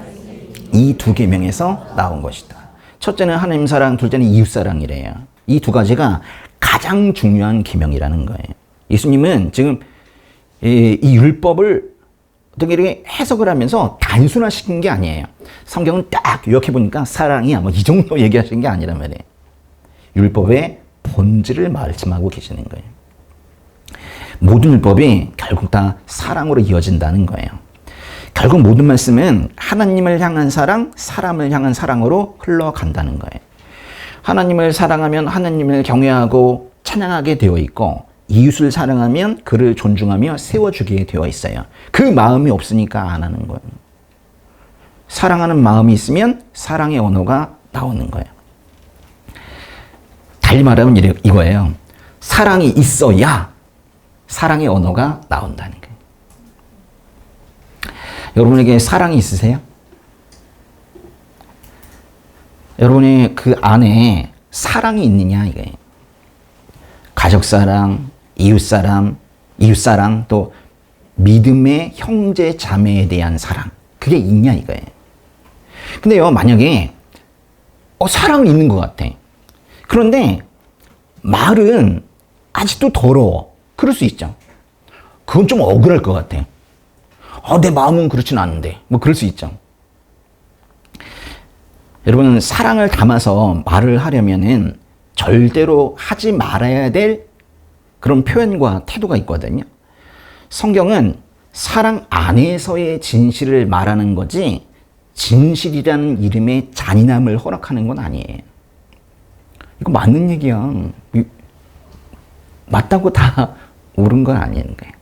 이 두 계명에서 나온 것이다. 첫째는 하나님 사랑, 둘째는 이웃 사랑이래요. 이 두 가지가 가장 중요한 계명이라는 거예요. 예수님은 지금 이 율법을 어떻게 이렇게 해석을 하면서 단순화시킨 게 아니에요. 성경은 딱 요약해 보니까 사랑이야 뭐 이 정도 얘기하신 게 아니란 말이에요. 율법의 본질을 말씀하고 계시는 거예요. 모든 율법이 결국 다 사랑으로 이어진다는 거예요. 결국 모든 말씀은 하나님을 향한 사랑, 사람을 향한 사랑으로 흘러간다는 거예요. 하나님을 사랑하면 하나님을 경외하고 찬양하게 되어 있고, 이웃을 사랑하면 그를 존중하며 세워주게 되어 있어요. 그 마음이 없으니까 안 하는 거예요. 사랑하는 마음이 있으면 사랑의 언어가 나오는 거예요. 달리 말하면 이거예요. 사랑이 있어야 사랑의 언어가 나온다는 거예요. 여러분에게 사랑이 있으세요? 여러분의 그 안에 사랑이 있느냐 이거예요. 가족사랑, 이웃사랑, 또 믿음의 형제 자매에 대한 사랑, 그게 있냐 이거예요. 근데요, 만약에 사랑은 있는 것 같아. 그런데 말은 아직도 더러워. 그럴 수 있죠. 그건 좀 억울할 것 같아. 내 마음은 그렇진 않은데 뭐 그럴 수 있죠. 여러분, 사랑을 담아서 말을 하려면은 절대로 하지 말아야 될 그런 표현과 태도가 있거든요. 성경은 사랑 안에서의 진실을 말하는 거지 진실이라는 이름의 잔인함을 허락하는 건 아니에요. 이거 맞는 얘기야. 맞다고 다 옳은 건 아닌 거예요.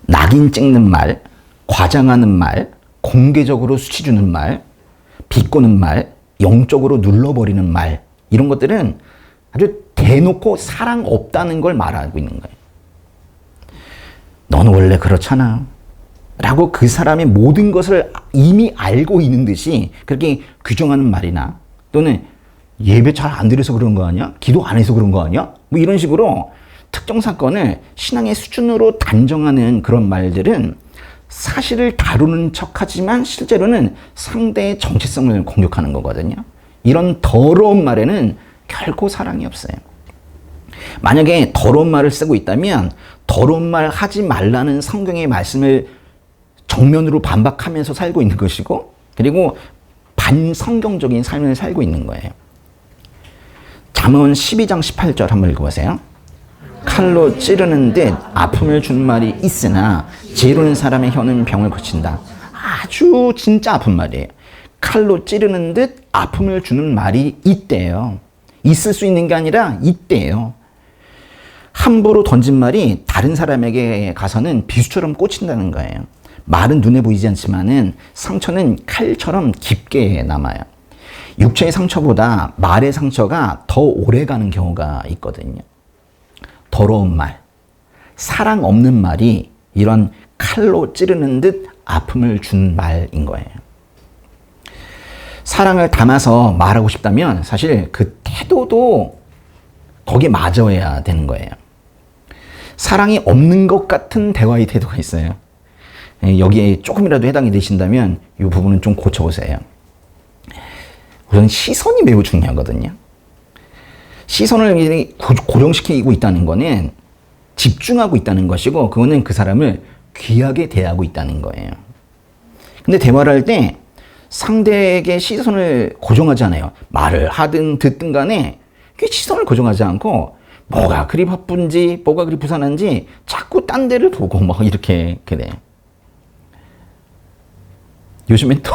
낙인 찍는 말, 과장하는 말, 공개적으로 수치 주는 말, 비꼬는 말, 영적으로 눌러버리는 말, 이런 것들은 아주 대놓고 사랑 없다는 걸 말하고 있는 거예요. 너는 원래 그렇잖아 라고 그 사람의 모든 것을 이미 알고 있는 듯이 그렇게 규정하는 말이나, 또는 예배 잘 안 드려서 그런 거 아니야? 기도 안 해서 그런 거 아니야? 뭐 이런 식으로 특정 사건을 신앙의 수준으로 단정하는 그런 말들은 사실을 다루는 척하지만 실제로는 상대의 정체성을 공격하는 거거든요. 이런 더러운 말에는 결코 사랑이 없어요. 만약에 더러운 말을 쓰고 있다면 더러운 말 하지 말라는 성경의 말씀을 정면으로 반박하면서 살고 있는 것이고, 그리고 반성경적인 삶을 살고 있는 거예요. 잠언 12장 18절 한번 읽어보세요. 칼로 찌르는 듯 아픔을 주는 말이 있으나 지혜로운 사람의 혀는 병을 고친다. 아주 진짜 아픈 말이에요. 칼로 찌르는 듯 아픔을 주는 말이 있대요. 있을 수 있는 게 아니라 있대요. 함부로 던진 말이 다른 사람에게 가서는 비수처럼 꽂힌다는 거예요. 말은 눈에 보이지 않지만은 상처는 칼처럼 깊게 남아요. 육체의 상처보다 말의 상처가 더 오래 가는 경우가 있거든요. 더러운 말, 사랑 없는 말이 이런 칼로 찌르는 듯 아픔을 준 말인 거예요. 사랑을 담아서 말하고 싶다면 사실 그 태도도 거기에 맞아야 되는 거예요. 사랑이 없는 것 같은 대화의 태도가 있어요. 여기에 조금이라도 해당이 되신다면 이 부분은 좀 고쳐보세요. 우선 시선이 매우 중요하거든요. 시선을 고정시키고 있다는 거는 집중하고 있다는 것이고, 그거는 그 사람을 귀하게 대하고 있다는 거예요. 근데 대화를 할 때 상대에게 시선을 고정하지 않아요. 말을 하든 듣든 간에 시선을 고정하지 않고 뭐가 그리 바쁜지 뭐가 그리 부산한지 자꾸 딴 데를 보고 막 이렇게 그래. 요즘에 또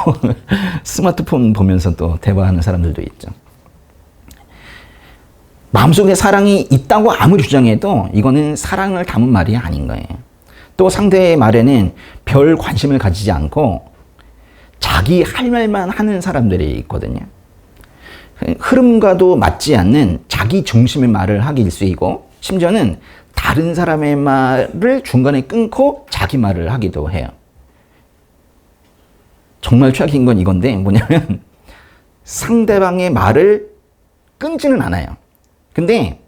스마트폰 보면서 또 대화하는 사람들도 있죠. 마음속에 사랑이 있다고 아무리 주장해도 이거는 사랑을 담은 말이 아닌 거예요. 또 상대의 말에는 별 관심을 가지지 않고 자기 할 말만 하는 사람들이 있거든요. 흐름과도 맞지 않는 자기 중심의 말을 하기 일쑤이고, 심지어는 다른 사람의 말을 중간에 끊고 자기 말을 하기도 해요. 정말 최악인 건 이건데, 뭐냐면 상대방의 말을 끊지는 않아요. 근데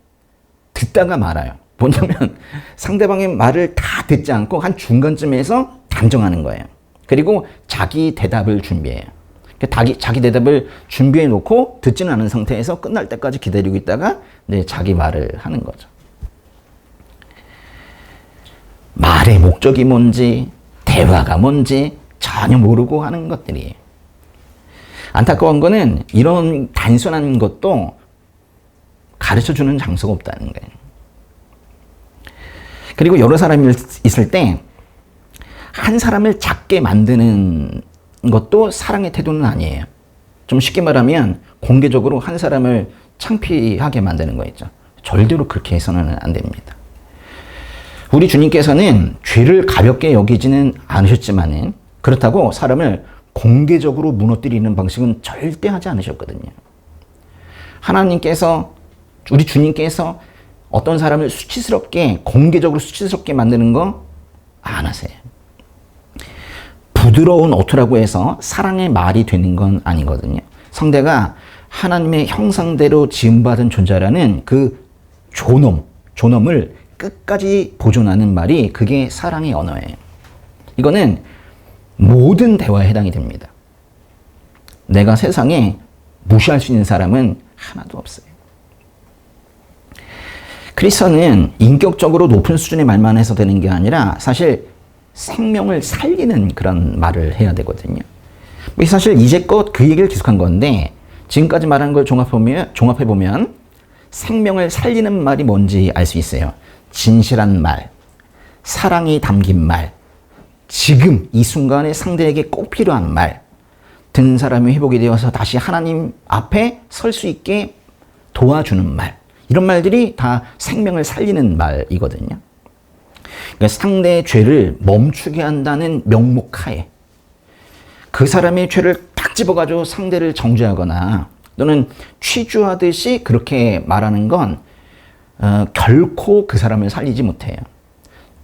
듣다가 말아요. 뭐냐면 상대방의 말을 다 듣지 않고 한 중간쯤에서 단정하는 거예요. 그리고 자기 대답을 준비해요. 자기 대답을 준비해 놓고 듣지는 않은 상태에서 끝날 때까지 기다리고 있다가 이제 자기 말을 하는 거죠. 말의 목적이 뭔지, 대화가 뭔지 전혀 모르고 하는 것들이에요. 안타까운 거는 이런 단순한 것도 가르쳐주는 장소가 없다는 거예요. 그리고 여러 사람이 있을 때 한 사람을 작게 만드는 것도 사랑의 태도는 아니에요. 좀 쉽게 말하면 공개적으로 한 사람을 창피하게 만드는 거 있죠. 절대로 그렇게 해서는 안 됩니다. 우리 주님께서는 죄를 가볍게 여기지는 않으셨지만은 그렇다고 사람을 공개적으로 무너뜨리는 방식은 절대 하지 않으셨거든요. 하나님께서, 우리 주님께서 어떤 사람을 수치스럽게, 공개적으로 수치스럽게 만드는 거 안 하세요. 부드러운 어투라고 해서 사랑의 말이 되는 건 아니거든요. 상대가 하나님의 형상대로 지음받은 존재라는 그 존엄을 끝까지 보존하는 말이, 그게 사랑의 언어예요. 이거는 모든 대화에 해당이 됩니다. 내가 세상에 무시할 수 있는 사람은 하나도 없어요. 크리스천은 인격적으로 높은 수준의 말만 해서 되는 게 아니라 사실 생명을 살리는 그런 말을 해야 되거든요. 사실 이제껏 그 얘기를 계속한 건데 지금까지 말한 걸 종합해보면 생명을 살리는 말이 뭔지 알 수 있어요. 진실한 말, 사랑이 담긴 말, 지금 이 순간에 상대에게 꼭 필요한 말, 든 사람이 회복이 되어서 다시 하나님 앞에 설 수 있게 도와주는 말, 이런 말들이 다 생명을 살리는 말이거든요. 그러니까 상대의 죄를 멈추게 한다는 명목하에 그 사람의 죄를 딱 집어가지고 상대를 정죄하거나 또는 취조하듯이 그렇게 말하는 건 결코 그 사람을 살리지 못해요.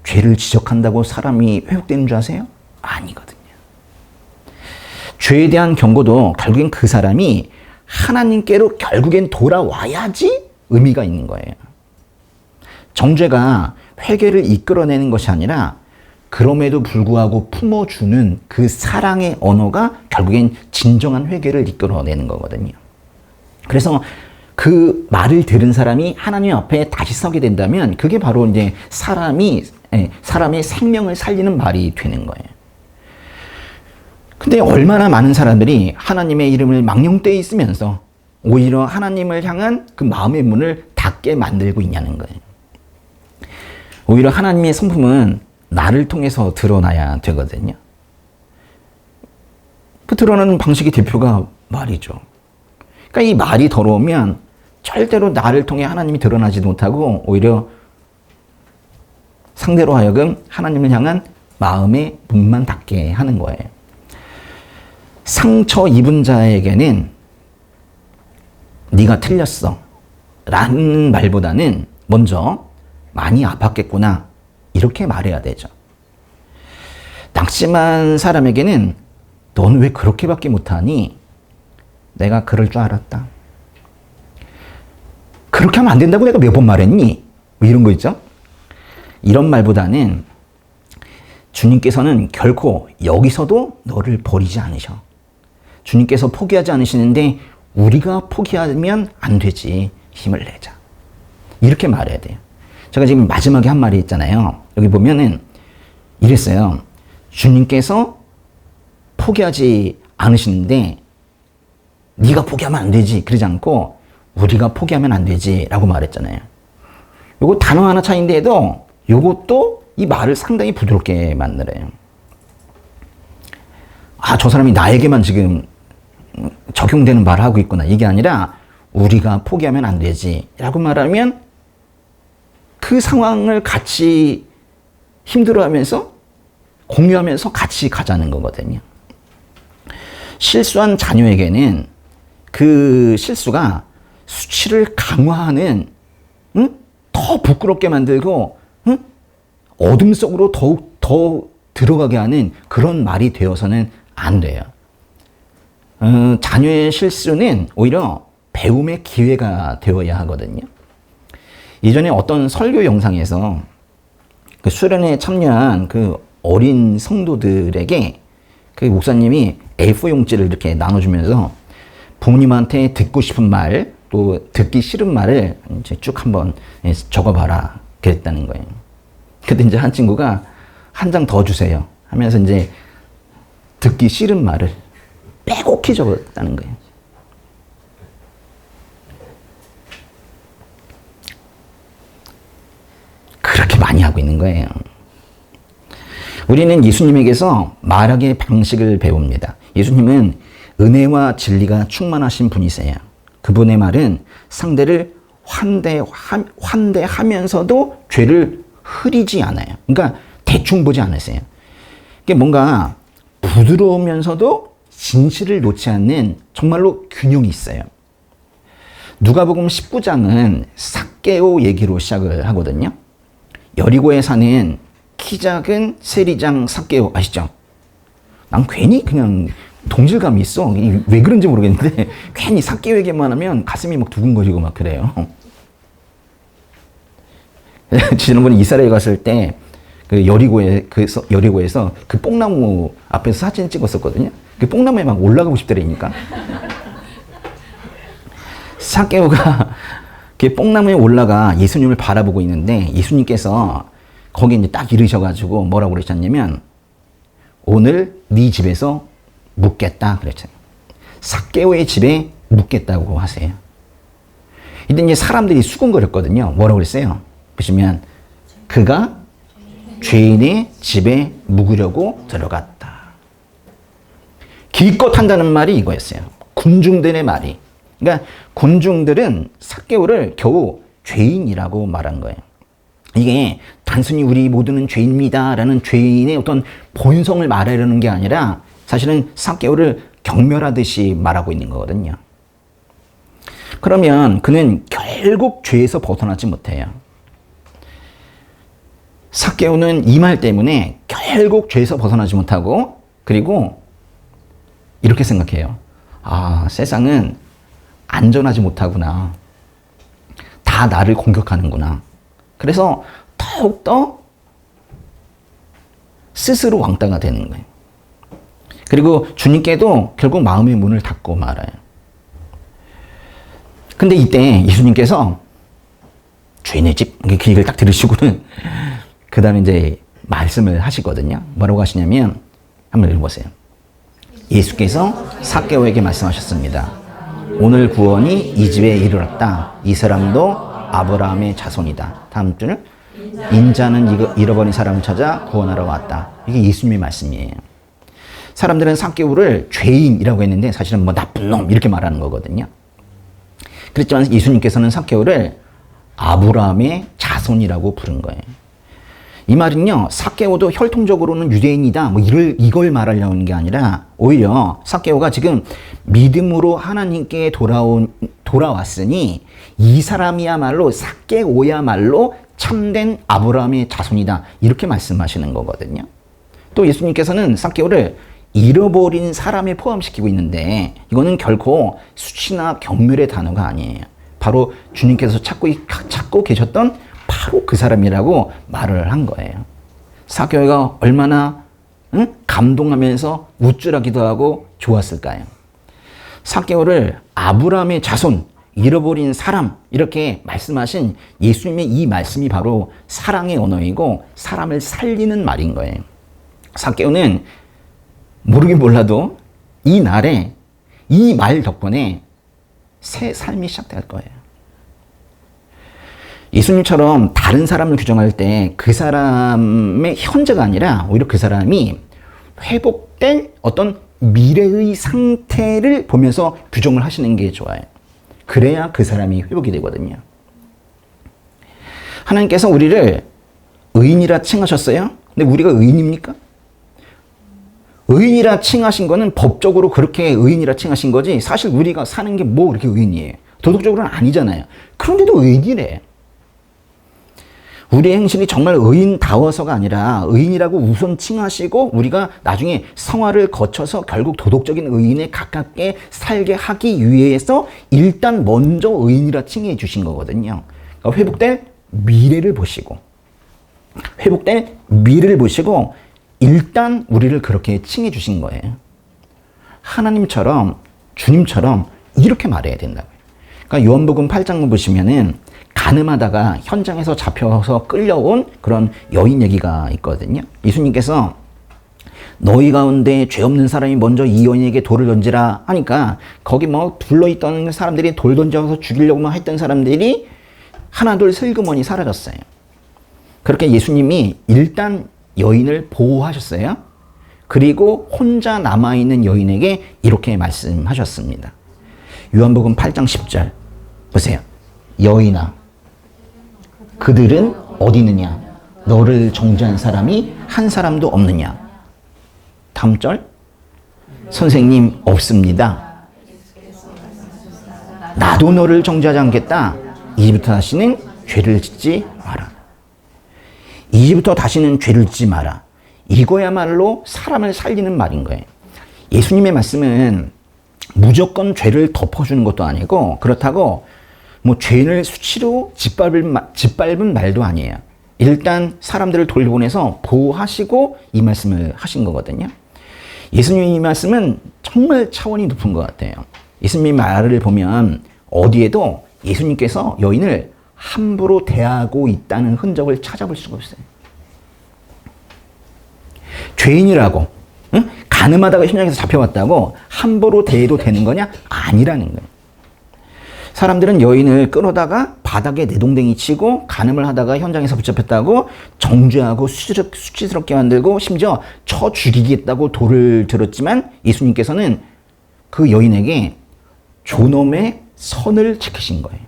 죄를 지적한다고 사람이 회복되는 줄 아세요? 아니거든요. 죄에 대한 경고도 결국엔 그 사람이 하나님께로 결국엔 돌아와야지 의미가 있는 거예요. 정죄가 회개를 이끌어내는 것이 아니라 그럼에도 불구하고 품어주는 그 사랑의 언어가 결국엔 진정한 회개를 이끌어내는 거거든요. 그래서 그 말을 들은 사람이 하나님 앞에 다시 서게 된다면 그게 바로 이제 사람의 생명을 살리는 말이 되는 거예요. 근데 얼마나 많은 사람들이 하나님의 이름을 망령되이 있으면서 오히려 하나님을 향한 그 마음의 문을 닫게 만들고 있냐는 거예요. 오히려 하나님의 성품은 나를 통해서 드러나야 되거든요. 그 드러나는 방식의 대표가 말이죠. 그러니까 이 말이 더러우면 절대로 나를 통해 하나님이 드러나지도 못하고 오히려 상대로 하여금 하나님을 향한 마음의 문만 닫게 하는 거예요. 상처 입은 자에게는 네가 틀렸어 라는 말보다는 먼저 많이 아팠겠구나 이렇게 말해야 되죠. 낙심한 사람에게는 넌 왜 그렇게밖에 못하니? 내가 그럴 줄 알았다. 그렇게 하면 안 된다고 내가 몇 번 말했니? 뭐 이런 거 있죠. 이런 말보다는 주님께서는 결코 여기서도 너를 버리지 않으셔. 주님께서 포기하지 않으시는데 우리가 포기하면 안 되지. 힘을 내자. 이렇게 말해야 돼요. 제가 지금 마지막에 한 말이 있잖아요. 여기 보면은 이랬어요. 주님께서 포기하지 않으시는데 네가 포기하면 안 되지. 그러지 않고 우리가 포기하면 안 되지 라고 말했잖아요. 요거 단어 하나 차이인데도 요것도 이 말을 상당히 부드럽게 만들어요. 아, 저 사람이 나에게만 지금 적용되는 말을 하고 있구나. 이게 아니라 우리가 포기하면 안 되지 라고 말하면 그 상황을 같이 힘들어하면서 공유하면서 같이 가자는 거거든요. 실수한 자녀에게는 그 실수가 수치를 강화하는 더 부끄럽게 만들고 어둠 속으로 더욱 더 들어가게 하는 그런 말이 되어서는 안 돼요. 자녀의 실수는 오히려 배움의 기회가 되어야 하거든요. 예전에 어떤 설교 영상에서 그 수련회에 참여한 그 어린 성도들에게 그 목사님이 A4 용지를 이렇게 나눠주면서 부모님한테 듣고 싶은 말, 또 듣기 싫은 말을 이제 쭉 한번 적어봐라 그랬다는 거예요. 그때 이제 한 친구가 한 장 더 주세요 하면서 이제 듣기 싫은 말을 빼곡히 적었다는 거예요. 그렇게 많이 하고 있는 거예요. 우리는 예수님에게서 말하기의 방식을 배웁니다. 예수님은 은혜와 진리가 충만하신 분이세요. 그분의 말은 상대를 환대하면서도 죄를 흐리지 않아요. 그러니까 대충 보지 않으세요. 이게 뭔가 부드러우면서도 진실을 놓지 않는 정말로 균형이 있어요. 누가복음 19장은 삭개오 얘기로 시작을 하거든요. 여리고에 사는 키 작은 세리장 삭개오 아시죠? 난 괜히 그냥 동질감이 있어. 왜 그런지 모르겠는데 괜히 삭개오 얘기만 하면 가슴이 막 두근거리고 막 그래요. 지난번에 이스라엘 갔을 때 그 여리고에서 그 뽕나무 앞에서 사진 찍었었거든요. 그 뽕나무에 막 올라가고 싶더라니까. 삭개오가 그 뽕나무에 올라가 예수님을 바라보고 있는데 예수님께서 거기 이제 딱 이르셔가지고 뭐라고 그러셨냐면 오늘 네 집에서 묻겠다 그랬죠. 삭개오의 집에 묻겠다고 하세요. 이때 이제 사람들이 수군거렸거든요. 뭐라고 그랬어요? 보시면 그가 죄인의 집에 묵으려고 들어갔다. 기껏 한다는 말이 이거였어요. 군중들의 말이. 그러니까 군중들은 삭개오를 겨우 죄인이라고 말한 거예요. 이게 단순히 우리 모두는 죄인입니다라는 죄인의 어떤 본성을 말하려는 게 아니라 사실은 삭개오를 경멸하듯이 말하고 있는 거거든요. 그러면 그는 결국 죄에서 벗어나지 못해요. 삭개오는 이 말 때문에 결국 죄에서 벗어나지 못하고 그리고 이렇게 생각해요. 아, 세상은 안전하지 못하구나. 다 나를 공격하는구나. 그래서 더욱더 스스로 왕따가 되는 거예요. 그리고 주님께도 결국 마음의 문을 닫고 말아요. 근데 이때 예수님께서 죄인의 집, 그 얘기를 딱 들으시고는 그 다음에 이제 말씀을 하시거든요. 뭐라고 하시냐면 한번 읽어보세요. 예수께서 삭개오에게 말씀하셨습니다. 오늘 구원이 이 집에 이르렀다. 이 사람도 아브라함의 자손이다. 다음 줄. 인자는 잃어버린 사람을 찾아 구원하러 왔다. 이게 예수님의 말씀이에요. 사람들은 삭개오를 죄인이라고 했는데 사실은 뭐 나쁜 놈 이렇게 말하는 거거든요. 그렇지만 예수님께서는 삭개오를 아브라함의 자손이라고 부른 거예요. 이 말은요, 삭개오도 혈통적으로는 유대인이다, 뭐 이걸 말하려는 게 아니라 오히려 삭개오가 지금 믿음으로 하나님께 돌아왔으니 이 사람이야말로 삭개오야말로 참된 아브라함의 자손이다, 이렇게 말씀하시는 거거든요. 또 예수님께서는 삭개오를 잃어버린 사람에 포함시키고 있는데 이거는 결코 수치나 경멸의 단어가 아니에요. 바로 주님께서 찾고 계셨던 바로 그 사람이라고 말을 한 거예요. 삭개오가 얼마나 감동하면서 우쭐하기도 하고 좋았을까요? 삭개오를 아브라함의 자손, 잃어버린 사람 이렇게 말씀하신 예수님의 이 말씀이 바로 사랑의 언어이고 사람을 살리는 말인 거예요. 삭개오는 모르긴 몰라도 이 날에 이 말 덕분에 새 삶이 시작될 거예요. 예수님처럼 다른 사람을 규정할 때 그 사람의 현재가 아니라 오히려 그 사람이 회복된 어떤 미래의 상태를 보면서 규정을 하시는 게 좋아요. 그래야 그 사람이 회복이 되거든요. 하나님께서 우리를 의인이라 칭하셨어요? 근데 우리가 의인입니까? 의인이라 칭하신 거는 법적으로 그렇게 의인이라 칭하신 거지 사실 우리가 사는 게 뭐 그렇게 의인이에요. 도덕적으로는 아니잖아요. 그런데도 의인이래. 우리의 행실이 정말 의인다워서가 아니라 의인이라고 우선 칭하시고 우리가 나중에 성화를 거쳐서 결국 도덕적인 의인에 가깝게 살게 하기 위해서 일단 먼저 의인이라 칭해 주신 거거든요. 그러니까 회복될 미래를 보시고 일단 우리를 그렇게 칭해 주신 거예요. 하나님처럼 주님처럼 이렇게 말해야 된다고요. 그러니까 요한복음 8장 보시면은 가늠하다가 현장에서 잡혀서 끌려온 그런 여인 얘기가 있거든요. 예수님께서 너희 가운데 죄 없는 사람이 먼저 이 여인에게 돌을 던지라 하니까 거기 뭐 둘러있던 사람들이 돌 던져서 죽이려고만 했던 사람들이 하나둘 슬그머니 사라졌어요. 그렇게 예수님이 일단 여인을 보호하셨어요. 그리고 혼자 남아있는 여인에게 이렇게 말씀하셨습니다. 요한복음 8장 10절 보세요. 여인아, 그들은 어디 있느냐? 너를 정죄한 사람이 한 사람도 없느냐? 다음 절. 선생님, 없습니다. 나도 너를 정죄하지 않겠다. 이제부터 다시는 죄를 짓지 마라. 이제부터 다시는 죄를 짓지 마라. 이거야말로 사람을 살리는 말인 거예요. 예수님의 말씀은 무조건 죄를 덮어주는 것도 아니고 그렇다고 뭐 죄를 수치로 짓밟은 말도 아니에요. 일단 사람들을 돌보내서 보호하시고 이 말씀을 하신 거거든요. 예수님의 이 말씀은 정말 차원이 높은 것 같아요. 예수님의 말을 보면 어디에도 예수님께서 여인을 함부로 대하고 있다는 흔적을 찾아볼 수가 없어요. 죄인이라고, 가늠하다가 현장에서 잡혀왔다고 함부로 대해도 되는 거냐? 아니라는 거예요. 사람들은 여인을 끌어다가 바닥에 내동댕이 치고 간음을 하다가 현장에서 붙잡혔다고 정죄하고 수치스럽게 만들고 심지어 쳐 죽이겠다고 돌을 들었지만 예수님께서는 그 여인에게 존엄의 선을 지키신 거예요.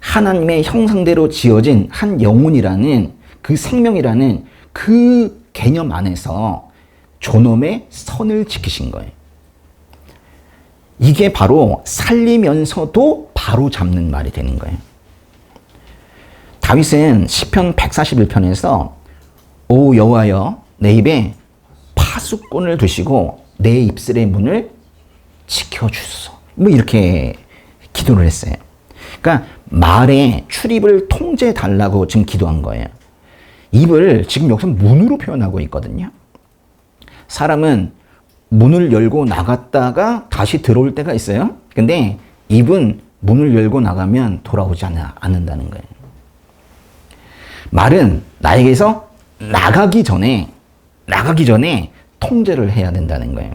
하나님의 형상대로 지어진 한 영혼이라는 그 생명이라는 그 개념 안에서 존엄의 선을 지키신 거예요. 이게 바로 살리면서도 바로 잡는 말이 되는 거예요. 다윗은 시편 141편에서 오 여호와여 내 입에 파수꾼을 두시고 내 입술의 문을 지켜주소서. 뭐 이렇게 기도를 했어요. 그러니까 말의 출입을 통제해 달라고 지금 기도한 거예요. 입을 지금 여기서 문으로 표현하고 있거든요. 사람은 문을 열고 나갔다가 다시 들어올 때가 있어요. 근데 입은 문을 열고 나가면 돌아오지 않는다는 거예요. 말은 나에게서 나가기 전에 통제를 해야 된다는 거예요.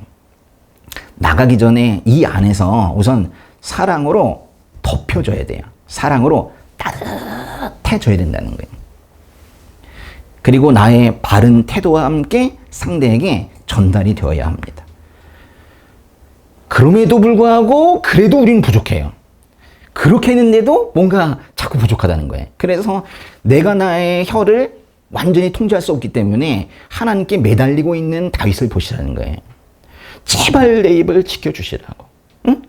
나가기 전에 이 안에서 우선 사랑으로 덮여줘야 돼요. 사랑으로 따뜻해져야 된다는 거예요. 그리고 나의 바른 태도와 함께 상대에게 전달이 되어야 합니다. 그럼에도 불구하고 그래도 우리는 부족해요. 그렇게 했는데도 뭔가 자꾸 부족하다는 거예요. 그래서 내가 나의 혀를 완전히 통제할 수 없기 때문에 하나님께 매달리고 있는 다윗을 보시라는 거예요. 제발 내 입을 지켜주시라고. 응?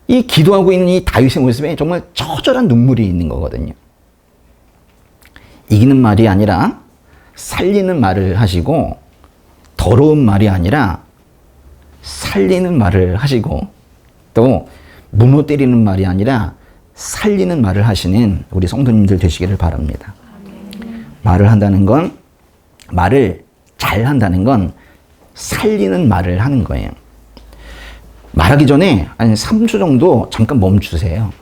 이 기도하고 있는 이 다윗의 모습에 정말 처절한 눈물이 있는 거거든요. 이기는 말이 아니라 살리는 말을 하시고, 더러운 말이 아니라 살리는 말을 하시고, 또 무너뜨리는 말이 아니라 살리는 말을 하시는 우리 성도님들 되시기를 바랍니다. 말을 한다는 건, 말을 잘 한다는 건 살리는 말을 하는 거예요. 말하기 전에 한 3초 정도 잠깐 멈추세요.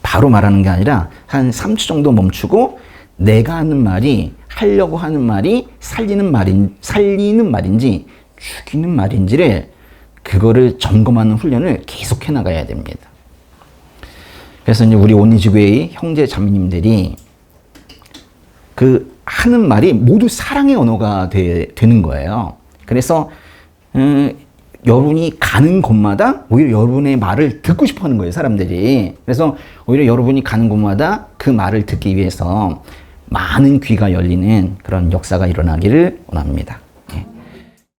바로 말하는 게 아니라 한 3초 정도 멈추고 내가 하는 말이, 하려고 하는 말이 살리는 말인지 죽이는 말인지를 그거를 점검하는 훈련을 계속 해나가야 됩니다. 그래서 이제 우리 온리지교회의 형제 자매님들이 그 하는 말이 모두 사랑의 언어가 되는 거예요. 그래서 여러분이 가는 곳마다 오히려 여러분의 말을 듣고 싶어 하는 거예요, 사람들이. 그래서 오히려 여러분이 가는 곳마다 그 말을 듣기 위해서 많은 귀가 열리는 그런 역사가 일어나기를 원합니다.